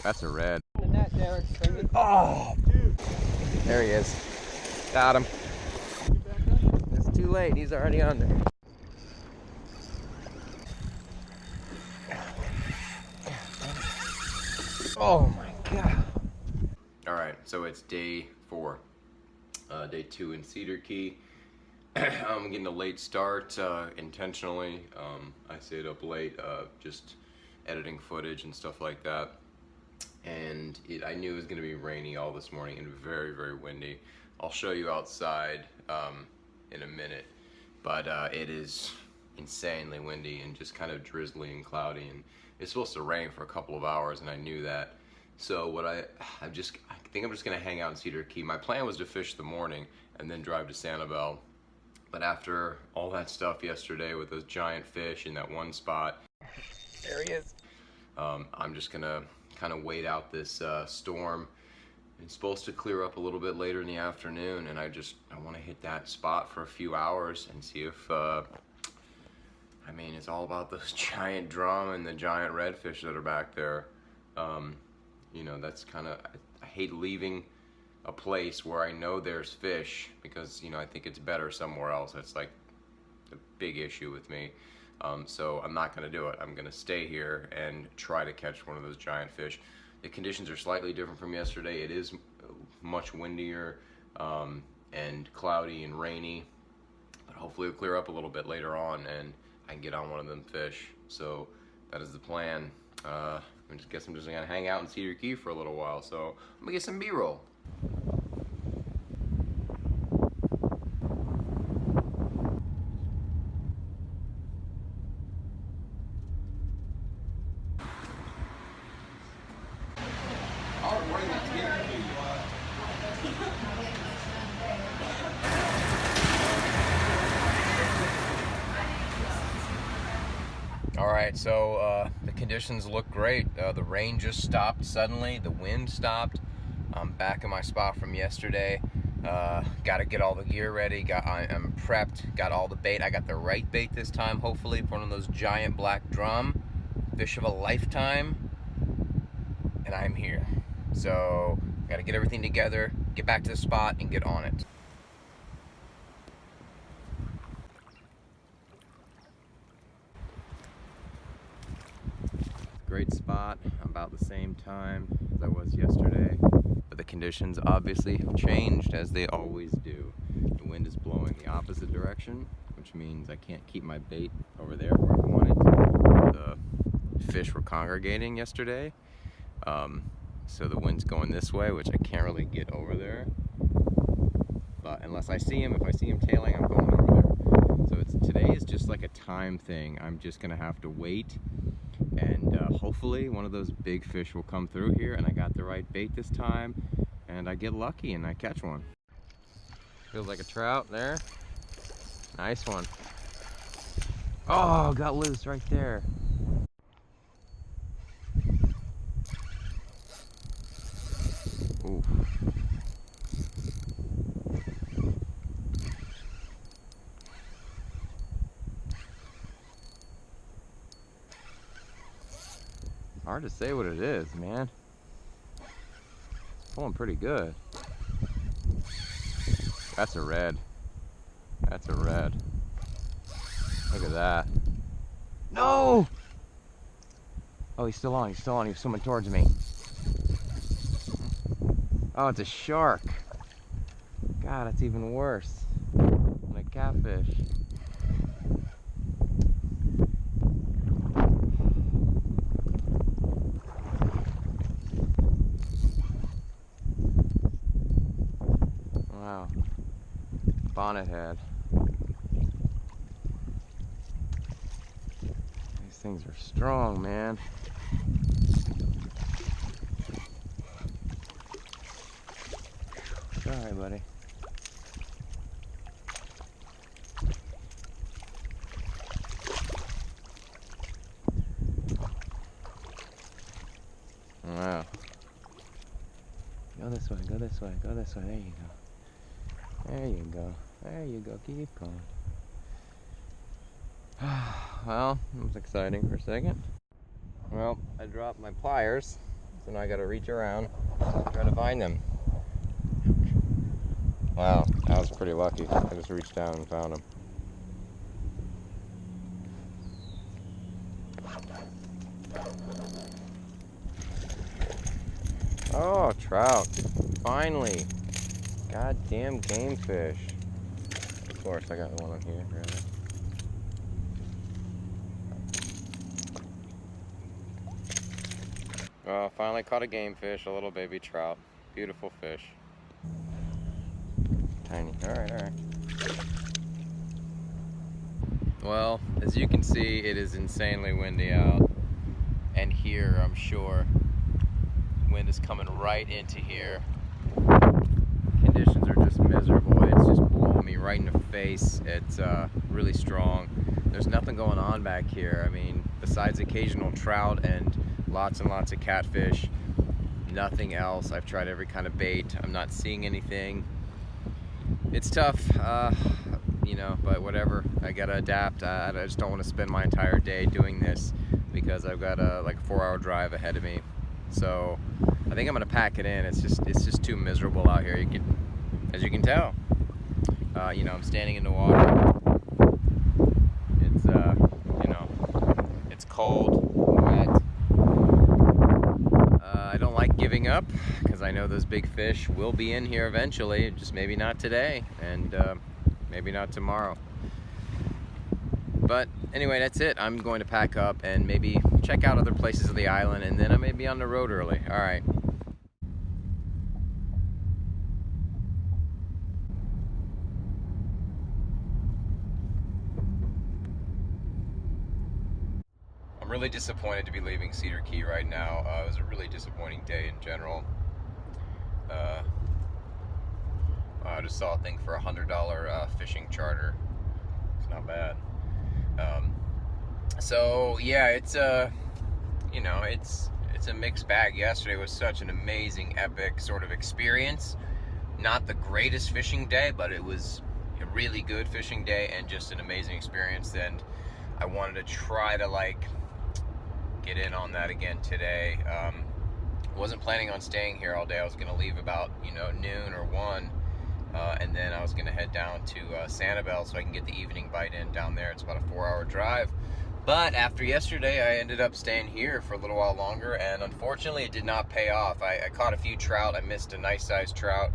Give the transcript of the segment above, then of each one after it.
That's a red. The net, Derek. Oh, there he is. Got him. It's too late. He's already on there. Oh my god. All right, so it's day 4. Day 2 in Cedar Key. I'm getting a late start intentionally. I stayed up late just editing footage and stuff like that. And I knew it was going to be rainy all this morning and very, very windy. I'll show you outside in a minute, but it is insanely windy and just kind of drizzly and cloudy, and it's supposed to rain for a couple of hours, and I knew that. So what I think I'm just going to hang out in Cedar Key. My plan was to fish the morning and then drive to Sanibel, but after all that stuff yesterday with those giant fish in that one spot, there he is. I'm just gonna kind of wait out this storm. It's supposed to clear up a little bit later in the afternoon, and I want to hit that spot for a few hours and see if I mean, it's all about those giant drum and the giant redfish that are back there. You know, that's kind of, I hate leaving a place where I know there's fish because, you know, I think it's better somewhere else. That's like the big issue with me. So I'm not going to do it. I'm going to stay here and try to catch one of those giant fish. The conditions are slightly different from yesterday. It is much windier and cloudy and rainy, but hopefully it'll clear up a little bit later on and I can get on one of them fish. So that is the plan. I guess I'm just going to hang out in Cedar Key for a little while. So I'm going to get some B-roll. Alright, so the conditions look great. The rain just stopped suddenly, the wind stopped. I'm back in my spot from yesterday. Got to get all the gear ready. I'm prepped, got all the bait. I got the right bait this time, hopefully, for one of those giant black drum. Fish of a lifetime. And I'm here. So, got to get everything together, get back to the spot, and get on it. Great spot, about the same time as I was yesterday, but the conditions obviously have changed, as they always do. The wind is blowing the opposite direction, which means I can't keep my bait over there where I wanted. The fish were congregating yesterday, so the wind's going this way, which I can't really get over there. But unless I see him, if I see him tailing, I'm going over there. So today is just like a time thing. I'm just gonna have to wait, and hopefully one of those big fish will come through here, and I got the right bait this time, and I get lucky and I catch one. Feels like a trout there. Nice one. Oh, got loose right there. Oof. Hard to say what it is, man. It's pulling pretty good. That's a red. That's a red. Look at that. No! Oh, he's still on. He's still on. He's swimming towards me. Oh, it's a shark. God, that's even worse than a catfish. Wow. Bonnet head. These things are strong, man. Sorry, buddy. Wow. Go this way, go this way, go this way. There you go. There you go. There you go. Keep going. Well, it was exciting for a second. Well, I dropped my pliers So now I gotta reach around, try to find them. Wow, I was pretty lucky. I just reached down and found them. Oh, trout. Finally. Goddamn game fish. Of course, I got one on here. Well, finally caught a game fish, a little baby trout. Beautiful fish. Tiny. Alright. Well, as you can see, it is insanely windy out. And here, I'm sure, wind is coming right into here. Conditions are just miserable. It's just blowing me right in the face. It's really strong. There's nothing going on back here. I mean, besides occasional trout and lots and lots of catfish, nothing else. I've tried every kind of bait. I'm not seeing anything. It's tough, you know, but whatever. I gotta adapt. I just don't want to spend my entire day doing this because I've got like a 4-hour drive ahead of me. So I think I'm gonna pack it in. It's just too miserable out here. As you can tell, you know, I'm standing in the water. It's you know, it's cold, wet. I don't like giving up because I know those big fish will be in here eventually. Just maybe not today, and maybe not tomorrow. But anyway, that's it. I'm going to pack up and maybe check out other places of the island, and then I may be on the road early. All right. I'm really disappointed to be leaving Cedar Key right now. It was a really disappointing day in general. I just saw a thing for $100 fishing charter. It's not bad. So yeah, it's you know, it's a mixed bag. Yesterday was such an amazing, epic sort of experience. Not the greatest fishing day, but it was a really good fishing day and just an amazing experience. And I wanted to try to like get in on that again today. Wasn't planning on staying here all day. I was gonna leave about, you know, noon or 1. And then I was gonna head down to Sanibel so I can get the evening bite in down there. It's about a 4-hour drive. But after yesterday, I ended up staying here for a little while longer, and unfortunately it did not pay off. I caught a few trout. I missed a nice sized trout,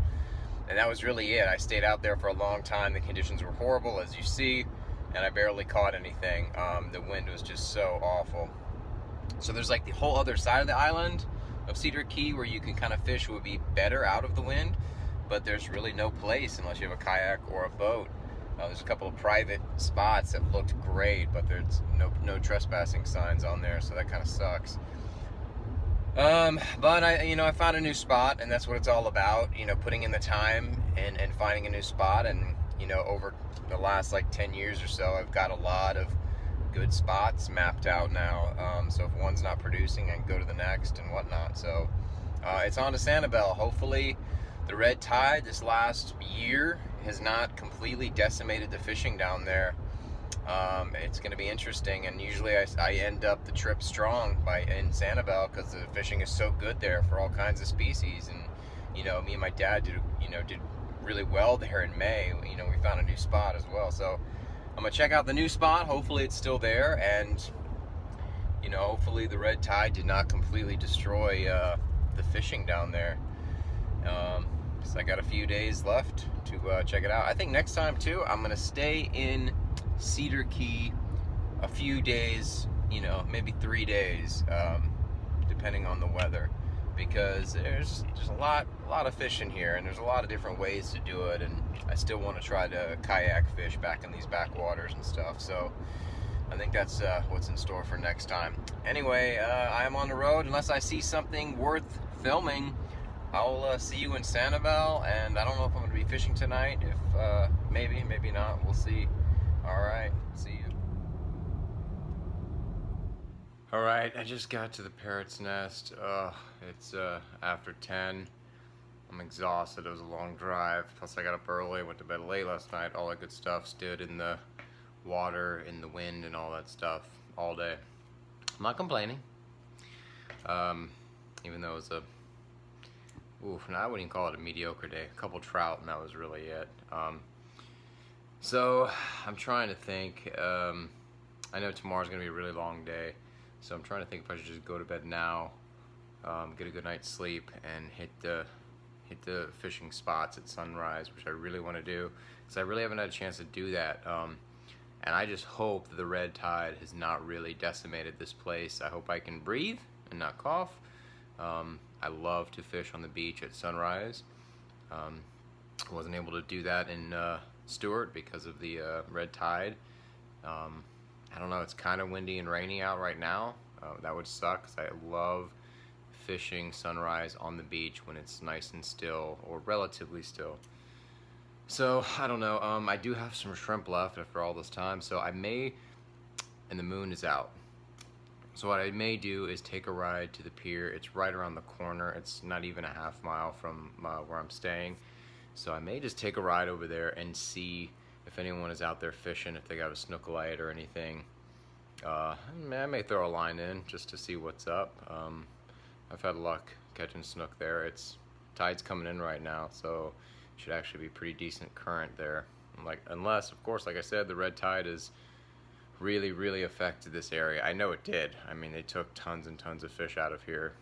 and that was really it. I stayed out there for a long time. The conditions were horrible, as you see, and I barely caught anything. The wind was just so awful. So there's like the whole other side of the island of Cedar Key where you can kind of fish would be better out of the wind, but there's really no place unless you have a kayak or a boat. There's a couple of private spots that looked great, but there's no trespassing signs on there, so that kind of sucks. But I found a new spot, and that's what it's all about. You know, putting in the time and finding a new spot. And you know, over the last like 10 years or so, I've got a lot of good spots mapped out now. So if one's not producing, I can go to the next and whatnot. So it's on to Sanibel. Hopefully, the red tide this last year has not completely decimated the fishing down there. It's going to be interesting, and usually I end up the trip strong in Sanibel because the fishing is so good there for all kinds of species. And you know, me and my dad did really well there in May. You know, we found a new spot as well, so I'm gonna check out the new spot. Hopefully it's still there, and you know, hopefully the red tide did not completely destroy the fishing down there. So I got a few days left to check it out. I think next time too, I'm gonna stay in Cedar Key a few days, you know, maybe 3 days, depending on the weather, because there's just a lot of fishing here, and there's a lot of different ways to do it, and I still want to try to kayak fish back in these backwaters and stuff. So I think that's what's in store for next time. Anyway, I am on the road. Unless I see something worth filming, I'll see you in Sanibel, and I don't know if I'm going to be fishing tonight. If maybe not. We'll see. All right, see you. All right, I just got to the parrot's nest. It's after 10. I'm exhausted. It was a long drive. Plus I got up early, went to bed late last night. All that good stuff. Stood in the water, in the wind, and all that stuff all day. I'm not complaining. even though it was a, no, I wouldn't even call it a mediocre day. A couple trout, and that was really it. So I'm trying to think. I know tomorrow's gonna be a really long day, so I'm trying to think if I should just go to bed now, get a good night's sleep, and hit the fishing spots at sunrise, which I really want to do, because I really haven't had a chance to do that. And I just hope that the red tide has not really decimated this place. I hope I can breathe and not cough. I love to fish on the beach at sunrise. I wasn't able to do that in Stewart because of the red tide. I don't know, it's kind of windy and rainy out right now. That would suck, because I love fishing sunrise on the beach when it's nice and still, or relatively still. So I don't know, I do have some shrimp left after all this time, so I may, and the moon is out, so what I may do is take a ride to the pier. It's right around the corner. It's not even a half mile from where I'm staying, so I may just take a ride over there and see if anyone is out there fishing, if they got a snook light or anything. I may throw a line in just to see what's up. I've had luck catching snook there. Tide's coming in right now, so should actually be pretty decent current there. Unless, of course, like I said, the red tide has really affected this area. I know it did. I mean, they took tons and tons of fish out of here.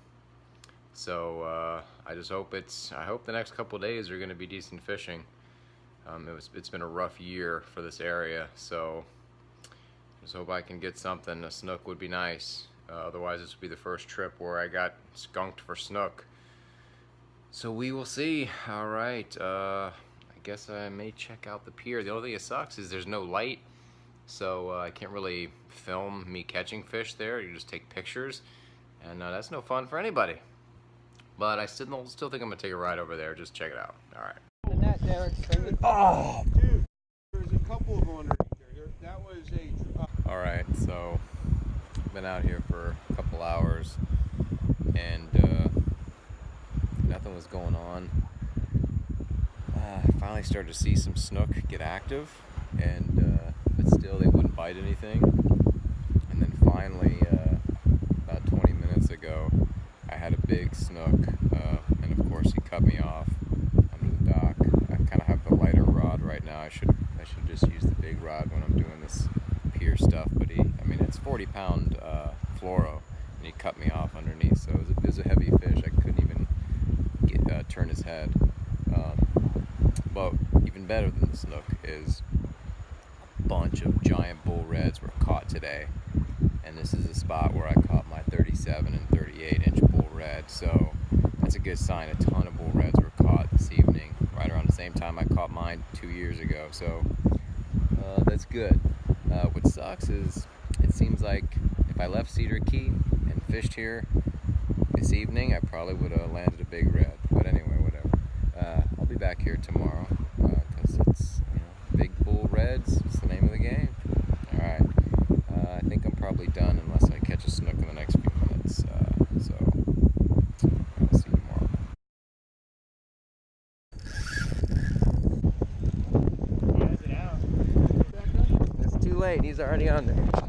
So I just hope I hope the next couple days are going to be decent fishing. It's been a rough year for this area, so just hope I can get something. A snook would be nice. Otherwise, this would be the first trip where I got skunked for snook. So we will see. All right. I guess I may check out the pier. The only thing that sucks is there's no light, so I can't really film me catching fish there. You just take pictures, and that's no fun for anybody. But I still think I'm gonna take a ride over there. Just check it out. All right. Oh, dude, there's a couple of them underneath there. That was a. All right, so been out here for a couple hours, and nothing was going on. I finally started to see some snook get active, and but still they wouldn't bite anything. And then finally, about 20 minutes ago, I had a big snook, and of course he cut me off under the dock. I kind of have the lighter rod right now. I should just use the big rod when I'm doing this pier stuff. But I mean, it's 40-pound fluoro, and he cut me off underneath. So it was a heavy fish. I couldn't even turn his head. But even better than the snook is a bunch of giant bull reds were caught today, and this is a spot where I caught my 37 and 38-inch bull red. So that's a good sign. A ton of bull reds were caught this evening, right around the same time I caught mine 2 years ago. So that's good. What sucks is it seems like if I left Cedar Key and fished here this evening, I probably would have landed a big red. But anyway, whatever. I'll be back here tomorrow because it's big bull reds. It's the name of the game. All right. I think I'm probably done unless I catch a snook in the next few minutes. So I'll see you tomorrow. He has it out. It's too late. He's already on there.